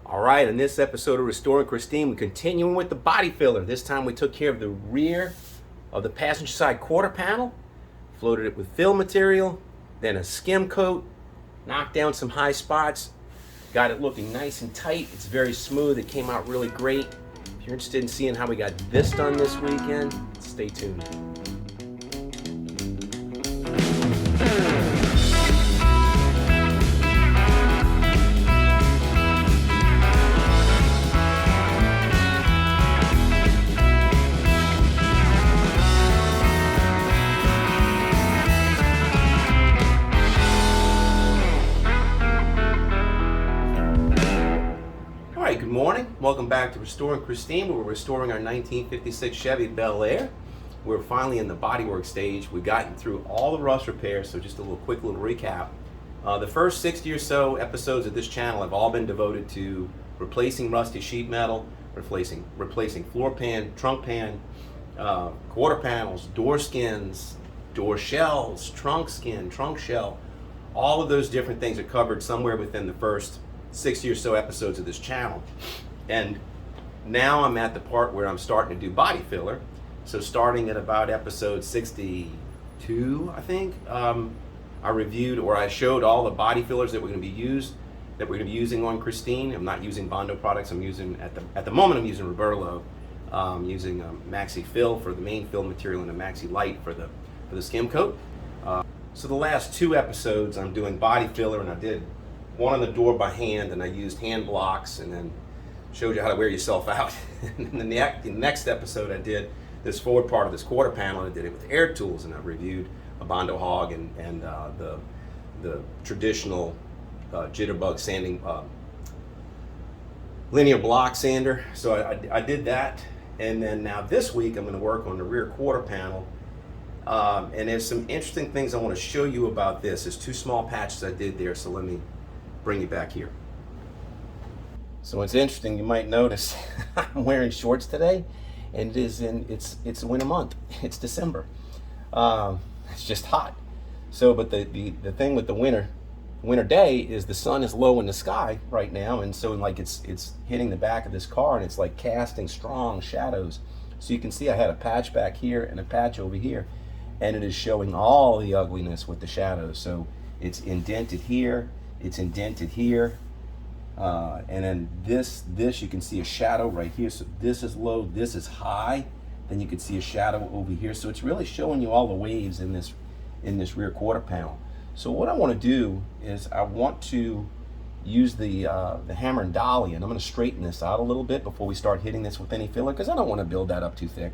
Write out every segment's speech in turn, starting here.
All right, in this episode of Restoring Christine, we're continuing with the body filler. This time we took care of the rear of the passenger side quarter panel, floated it with fill material, then a skim coat, knocked down some high spots, got it looking nice and tight. It's very smooth. It came out really great. If you're interested in seeing how we got this done this weekend, stay tuned. Good morning. Welcome back to Restoring Christine. We're restoring our 1956 Chevy Bel Air. We're finally in the bodywork stage. We've gotten through all the rust repairs, so just a quick little recap. The first 60 or so episodes of this channel have all been devoted to replacing rusty sheet metal, replacing floor pan, trunk pan, quarter panels, door skins, door shells, trunk skin, trunk shell. All of those different things are covered somewhere within the first 60 or so episodes of this channel. And now I'm at the part where I'm starting to do body filler. So starting at about episode 62, I think, I reviewed, or I showed all the body fillers that we're going to be using on Christine. I'm not using Bondo products. I'm using at the moment I'm using Roberlo. Using Maxifill for the main fill material and a Maxilight for the skim coat. So the last two episodes I'm doing body filler, and I did one on the door by hand, and I used hand blocks, and then showed you how to wear yourself out. And then the next episode I did this forward part of this quarter panel, and I did it with air tools, and I reviewed a Bondo Hog and the traditional jitterbug sanding linear block sander. So I did that, and then now this week I'm going to work on the rear quarter panel. And there's some interesting things I want to show you about this. There's two small patches I did there, so let me bring you back here. So it's interesting, you might notice I'm wearing shorts today, and it's a winter month. It's December. It's just hot. So but the thing with the winter day is the sun is low in the sky right now, and so like it's hitting the back of this car, and it's like casting strong shadows. So you can see I had a patch back here and a patch over here, and it is showing all the ugliness with the shadows. So it's indented here, it's indented here, and then this you can see a shadow right here. So this is low, this is high, then you can see a shadow over here. So it's really showing you all the waves in this rear quarter panel. So what I want to do is I want to use the hammer and dolly, and I'm going to straighten this out a little bit before we start hitting this with any filler, because I don't want to build that up too thick.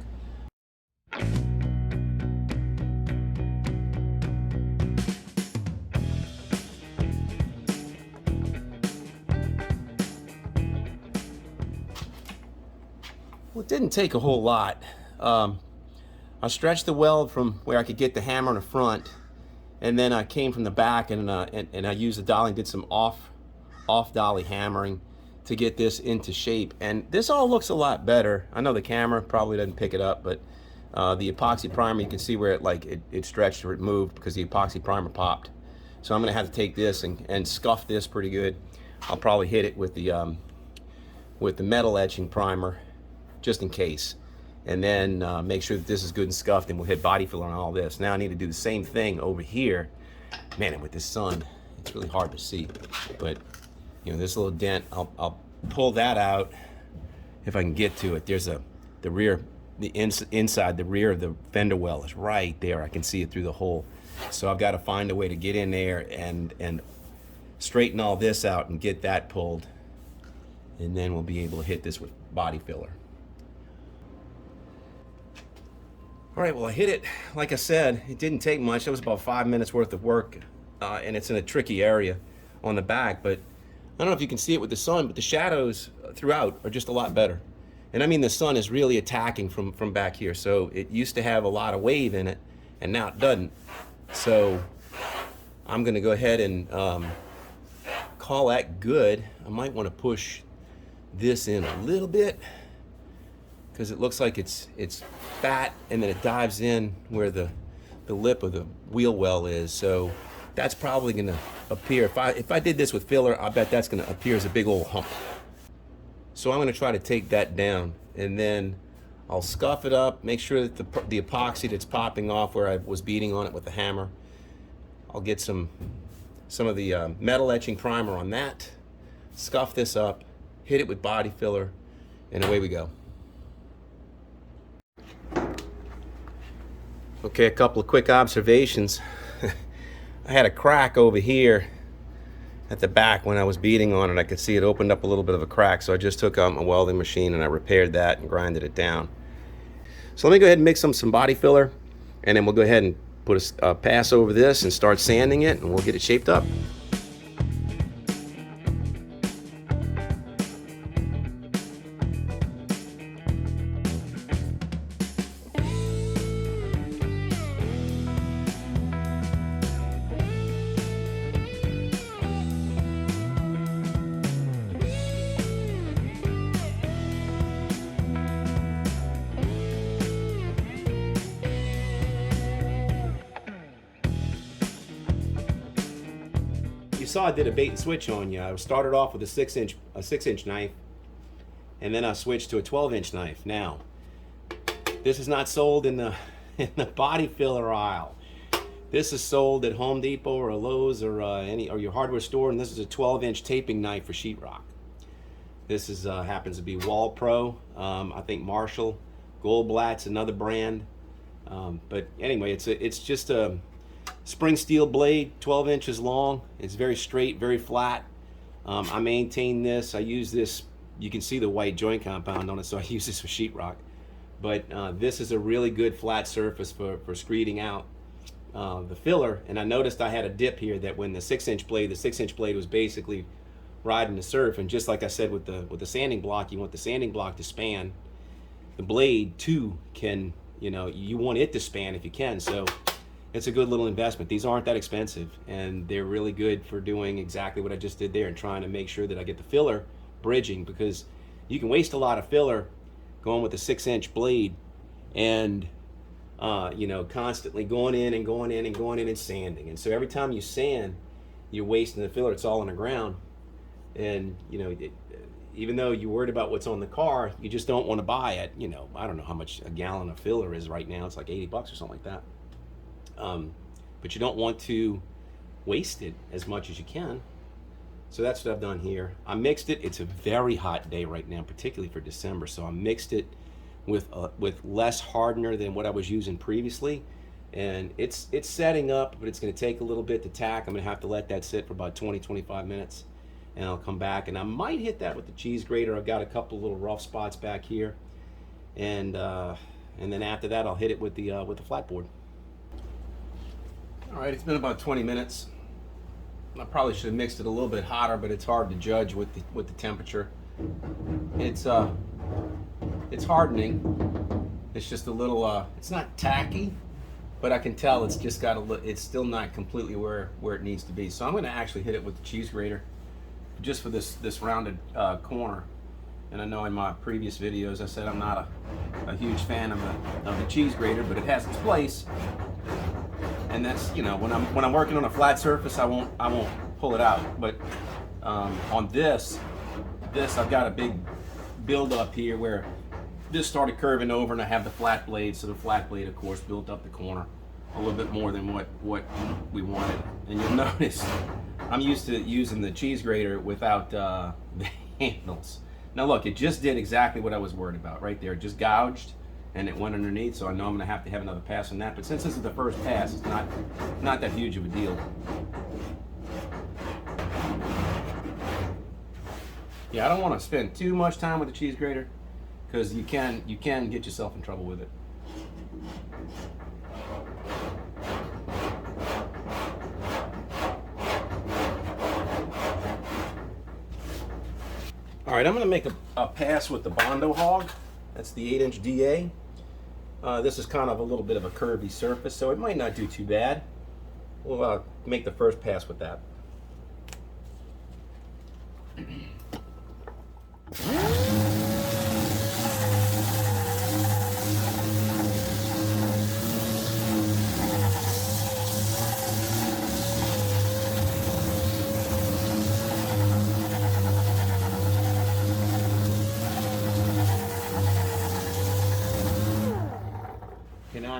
Well, it didn't take a whole lot. I stretched the weld from where I could get the hammer in the front, and then I came from the back, and I used the dolly and did some off dolly hammering to get this into shape. And this all looks a lot better. I know the camera probably doesn't pick it up, but the epoxy primer, you can see where it stretched or it moved because the epoxy primer popped. So I'm gonna have to take this and scuff this pretty good. I'll probably hit it with the metal etching primer, just in case, and then make sure that this is good and scuffed, and we'll hit body filler on all this. Now I need to do the same thing over here. Man, with this sun, it's really hard to see, but you know, this little dent, I'll pull that out if I can get to it. There's inside the rear of the fender well is right there. I can see it through the hole. So I've got to find a way to get in there and straighten all this out and get that pulled, and then we'll be able to hit this with body filler. All right, well, I hit it. Like I said, it didn't take much. It was about 5 minutes worth of work, and it's in a tricky area on the back, but I don't know if you can see it with the sun, but the shadows throughout are just a lot better. And I mean, the sun is really attacking from back here, so it used to have a lot of wave in it, and now it doesn't. So I'm gonna go ahead and call that good. I might want to push this in a little bit, because it looks like it's fat, and then it dives in where the lip of the wheel well is. So that's probably gonna appear, if I did this with filler, I bet that's gonna appear as a big old hump. So I'm going to try to take that down, and then I'll scuff it up, make sure that the epoxy that's popping off where I was beating on it with the hammer, I'll get some of the metal etching primer on that, scuff this up, hit it with body filler, and away we go. Okay, a couple of quick observations. I had a crack over here at the back when I was beating on it. I could see it opened up a little bit of a crack, so I just took out my welding machine and I repaired that and grinded it down. So let me go ahead and mix some body filler, and then we'll go ahead and put a pass over this and start sanding it, and we'll get it shaped up. You saw I did a bait and switch on you. I started off with a 6-inch knife, and then I switched to a 12-inch knife. Now, this is not sold in the body filler aisle. This is sold at Home Depot or a Lowe's or your hardware store, and this is a 12-inch taping knife for sheetrock. This is happens to be Wall Pro. I think Marshall, Goldblatt's another brand. But anyway, it's just a spring steel blade, 12 inches long. It's very straight, very flat. I maintain this. I use this. You can see the white joint compound on it, so I use this for sheetrock. But this is a really good flat surface for screeding out the filler. And I noticed I had a dip here that when the 6-inch blade was basically riding the surf. And just like I said with the sanding block, you want the sanding block to span. The blade too can, you want it to span if you can. So it's a good little investment. These aren't that expensive, and they're really good for doing exactly what I just did there and trying to make sure that I get the filler bridging, because you can waste a lot of filler going with a 6-inch blade and constantly going in and sanding. And so every time you sand, you're wasting the filler. It's all on the ground. And even though you're worried about what's on the car, you just don't want to buy it. I don't know how much a gallon of filler is right now. It's like $80 or something like that. But you don't want to waste it as much as you can. So that's what I've done here. I mixed it. It's a very hot day right now, particularly for December. So I mixed it with less hardener than what I was using previously, and it's setting up, but it's going to take a little bit to tack. I'm going to have to let that sit for about 20-25 minutes, and I'll come back, and I might hit that with the cheese grater. I've got a couple little rough spots back here, and then after that I'll hit it with the flatboard. All right, it's been about 20 minutes. I probably should have mixed it a little bit hotter, but it's hard to judge with the temperature. It's hardening. It's just a little. It's not tacky, but I can tell it's just got it's still not completely where it needs to be. So I'm going to actually hit it with the cheese grater, just for this rounded corner. And I know in my previous videos I said I'm not a huge fan of the cheese grater, but it has its place. And that's, when I'm working on a flat surface, I won't pull it out. But on this I've got a big build up here where this started curving over, and I have the flat blade. So the flat blade, of course, built up the corner a little bit more than what we wanted. And you'll notice I'm used to using the cheese grater without the handles. Now look, it just did exactly what I was worried about right there. It just gouged, and it went underneath, so I know I'm going to have another pass on that. But since this is the first pass, it's not that huge of a deal. Yeah, I don't want to spend too much time with the cheese grater, because you can get yourself in trouble with it. All right, I'm going to make a pass with the Bondo Hog. That's the 8-inch DA. This is kind of a little bit of a curvy surface, so it might not do too bad. We'll make the first pass with that.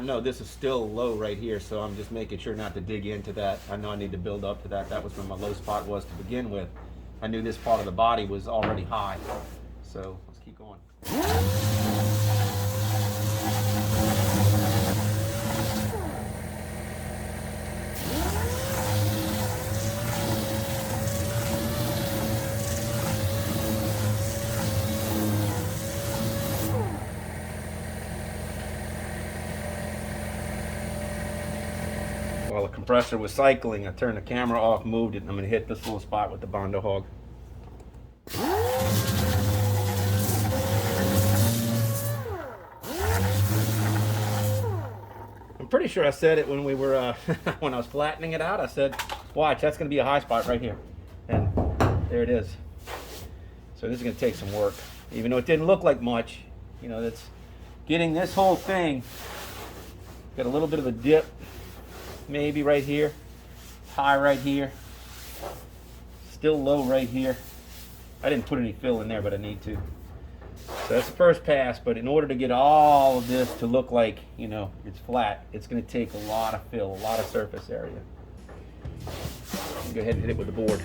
not know, this is still low right here, so I'm just making sure not to dig into that. I know I need to build up to that. That was where my low spot was to begin with. I knew this part of the body was already high. So let's keep going. While the compressor was cycling, I turned the camera off, moved it, and I'm going to hit this little spot with the Bondo Hog. I'm pretty sure I said it when we were, when I was flattening it out. I said, watch, that's going to be a high spot right here. And there it is. So this is going to take some work. Even though it didn't look like much, you know, that's getting this whole thing, got a little bit of a dip. Maybe right here, high right here, still low right here. I didn't put any fill in there, but I need to. So that's the first pass, but in order to get all of this to look like, you know, it's flat, it's going to take a lot of fill, a lot of surface area. Go ahead and hit it with the board.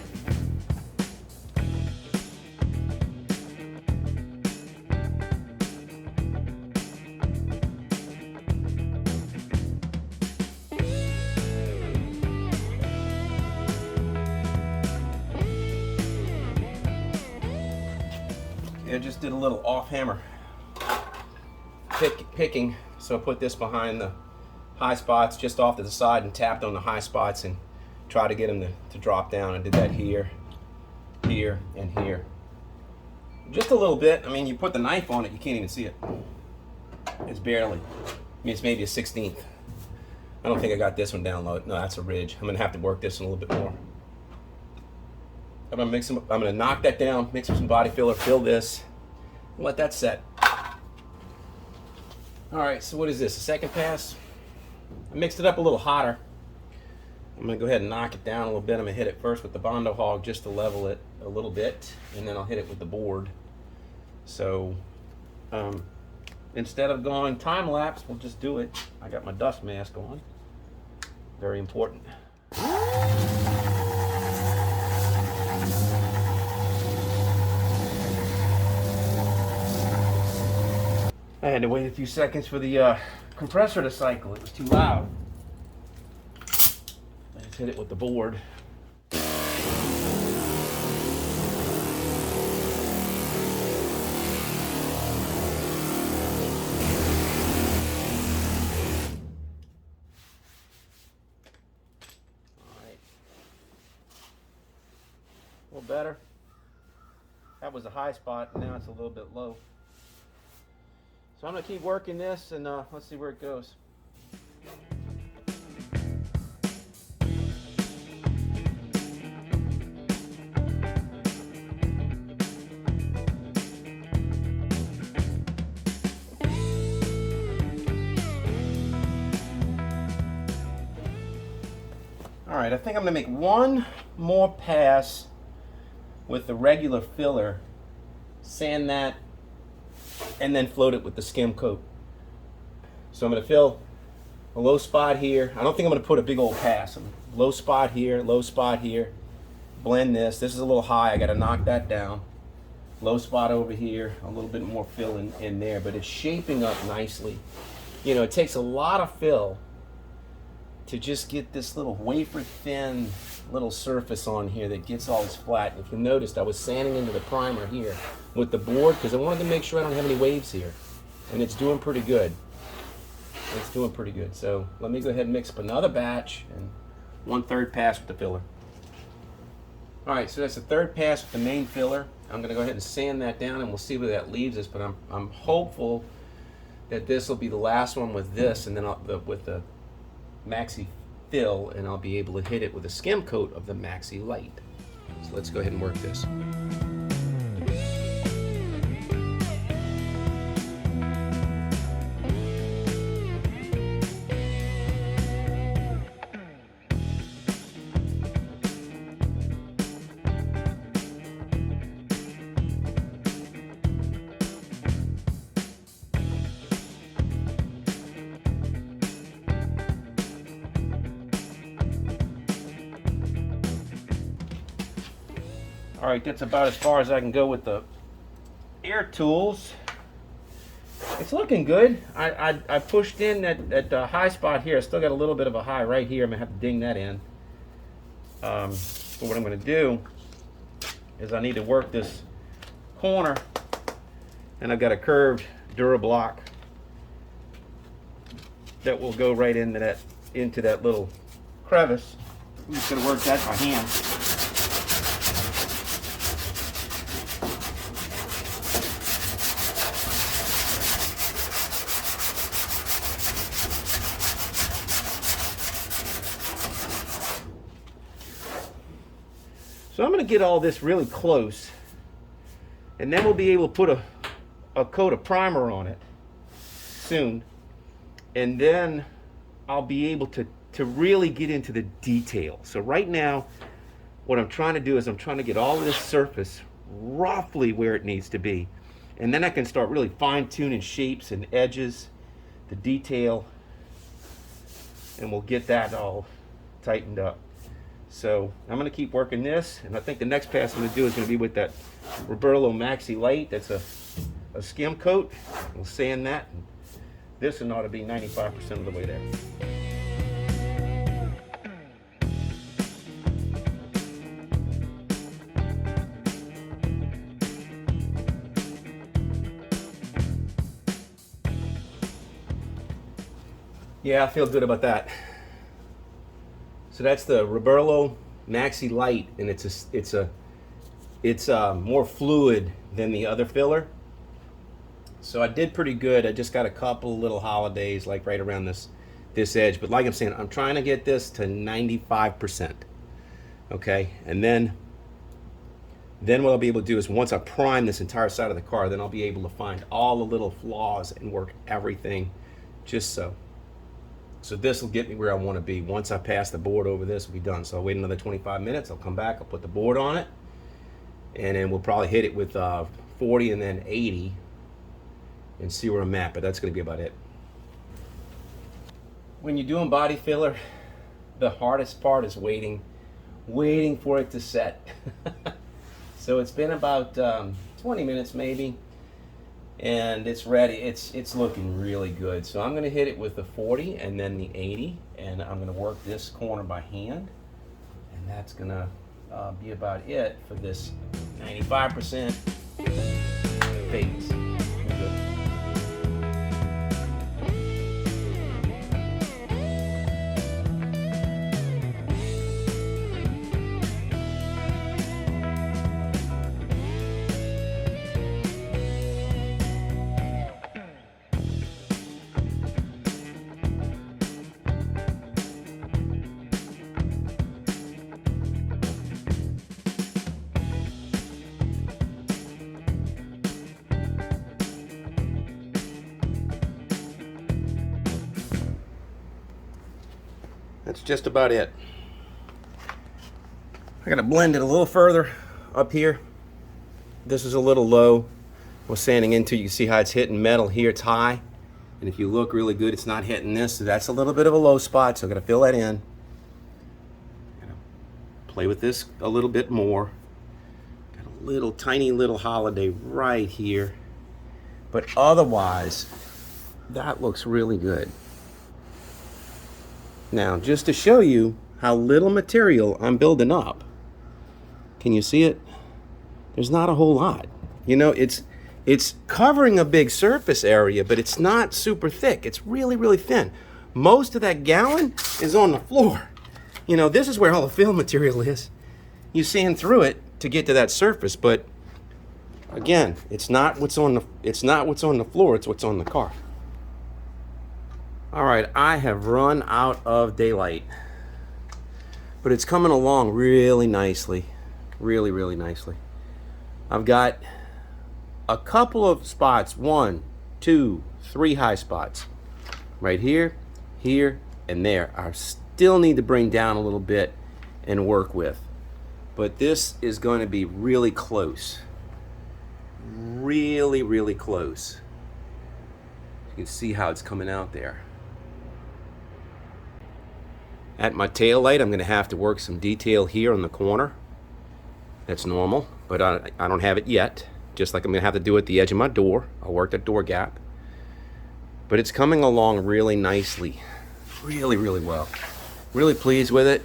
I just did a little off hammer picking, so I put this behind the high spots just off to the side and tapped on the high spots and try to get them to drop down. I did that here, here, and here. Just a little bit. I mean, you put the knife on it, you can't even see it. It's barely. I mean, it's maybe a 16th. I don't think I got this one down low. No, that's a ridge. I'm gonna have to work this one a little bit more. I'm gonna knock that down, mix with some body filler, fill this, and let that set. All right, so what is this, a second pass? I mixed it up a little hotter. I'm gonna go ahead and knock it down a little bit. I'm gonna hit it first with the Bondo Hog just to level it a little bit, and then I'll hit it with the board. So instead of going time lapse, we'll just do it. I got my dust mask on. Very important. I had to wait a few seconds for the compressor to cycle. It was too loud. I just hit it with the board. Alright. A little better. That was a high spot, and now it's a little bit low. So I'm going to keep working this, and let's see where it goes. All right, I think I'm going to make one more pass with the regular filler, sand that, and then float it with the skim coat. So I'm going to fill a low spot here. I don't think I'm going to put a big old pass. Low spot here, blend this. This is a little high, I got to knock that down. Low spot over here, a little bit more fill in there, but it's shaping up nicely. You know, it takes a lot of fill to just get this little wafer thin little surface on here that gets all this flat. If you noticed, I was sanding into the primer here with the board because I wanted to make sure I don't have any waves here, and it's doing pretty good. It's doing pretty good. So let me go ahead and mix up another batch and 1/3 pass with the filler. All right, so that's the third pass with the main filler. I'm going to go ahead and sand that down, and we'll see where that leaves us. But I'm hopeful that this will be the last one with this, and then with the Maxifill, and I'll be able to hit it with a skim coat of the Maxilight. So let's go ahead and work this. All right, that's about as far as I can go with the air tools. It's looking good. I pushed in at the high spot here. I still got a little bit of a high right here. I'm gonna have to ding that in. But what I'm gonna do is I need to work this corner, and I've got a curved Durablock that will go right into that little crevice. I'm just gonna work that by hand. So I'm going to get all this really close, and then we'll be able to put a coat of primer on it soon, and then I'll be able to really get into the detail. So right now, what I'm trying to do is I'm trying to get all of this surface roughly where it needs to be, and then I can start really fine-tuning shapes and edges, the detail, and we'll get that all tightened up. So I'm going to keep working this, and I think the next pass I'm going to do is going to be with that Roberlo Maxilight. That's a skim coat. We'll sand that, and this one ought to be 95% of the way there. Yeah, I feel good about that. So that's the Roberlo Maxilight, and it's more fluid than the other filler. So I did pretty good. I just got a couple little holidays like right around this edge, but like I'm saying, I'm trying to get this to 95%. Okay, and then what I'll be able to do is once I prime this entire side of the car, then I'll be able to find all the little flaws and work everything just so. So this will get me where I want to be. Once I pass the board over this, will be done. So I'll wait another 25 minutes. I'll come back. I'll put the board on it, and then we'll probably hit it with 40 and then 80 and see where I'm at. But that's going to be about it. When you're doing body filler, the hardest part is waiting for it to set. So it's been about 20 minutes maybe, and it's ready. It's looking really good. So I'm going to hit it with the 40 and then the 80, and I'm going to work this corner by hand, and that's going to be about it for this 95% phase. That's just about it. I gotta blend it a little further up here. This is a little low. We're sanding into, you can see how it's hitting metal here, it's high. And if you look really good, it's not hitting this, so that's a little bit of a low spot, so I'm gonna fill that in. Gonna play with this a little bit more. Got a little, tiny little holiday right here. But otherwise, that looks really good. Now, just to show you how little material I'm building up, can you see it? There's not a whole lot. You know, it's covering a big surface area, but it's not super thick. It's really, really thin. Most of that gallon is on the floor. You know, this is where all the fill material is. You sand through it to get to that surface, but again, it's not what's on the floor, it's what's on the car. All right, I have run out of daylight, but it's coming along really nicely, really, really nicely. I've got a couple of spots, 1, 2, 3 high spots, right here, here, and there. I still need to bring down a little bit and work with, but this is going to be really close, really, really close. You can see how it's coming out there. At my tail light, I'm going to have to work some detail here on the corner. That's normal. but I don't have it yet. Just like I'm gonna have to do at the edge of my door. I'll work that door gap. But it's coming along really nicely. Really, really well. Really pleased with it.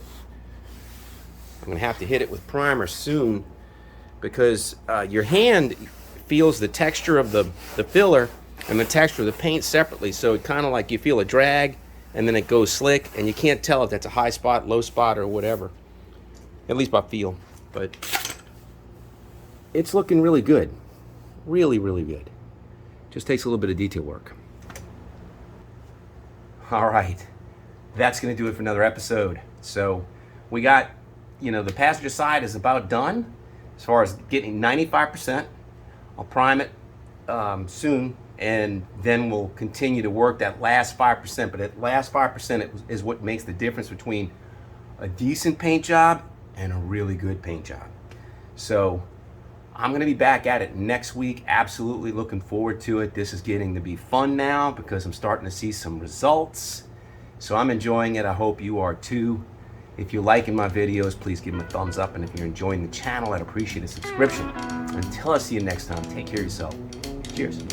I'm gonna have to hit it with primer soon because your hand feels the texture of the filler and the texture of the paint separately. So it kind of like you feel a drag and then it goes slick and you can't tell if that's a high spot, low spot, or whatever. At least by feel. But it's looking really good. Really, really good. Just takes a little bit of detail work. All right. That's going to do it for another episode. So we got, the passenger side is about done as far as getting 95%. I'll prime it soon, and then we'll continue to work that last 5%. But that last 5% is what makes the difference between a decent paint job and a really good paint job. So I'm going to be back at it next week. Absolutely looking forward to it. This is getting to be fun now because I'm starting to see some results. So I'm enjoying it. I hope you are too. If you're liking my videos, please give them a thumbs up. And if you're enjoying the channel, I'd appreciate a subscription. Until I see you next time, take care of yourself. Cheers.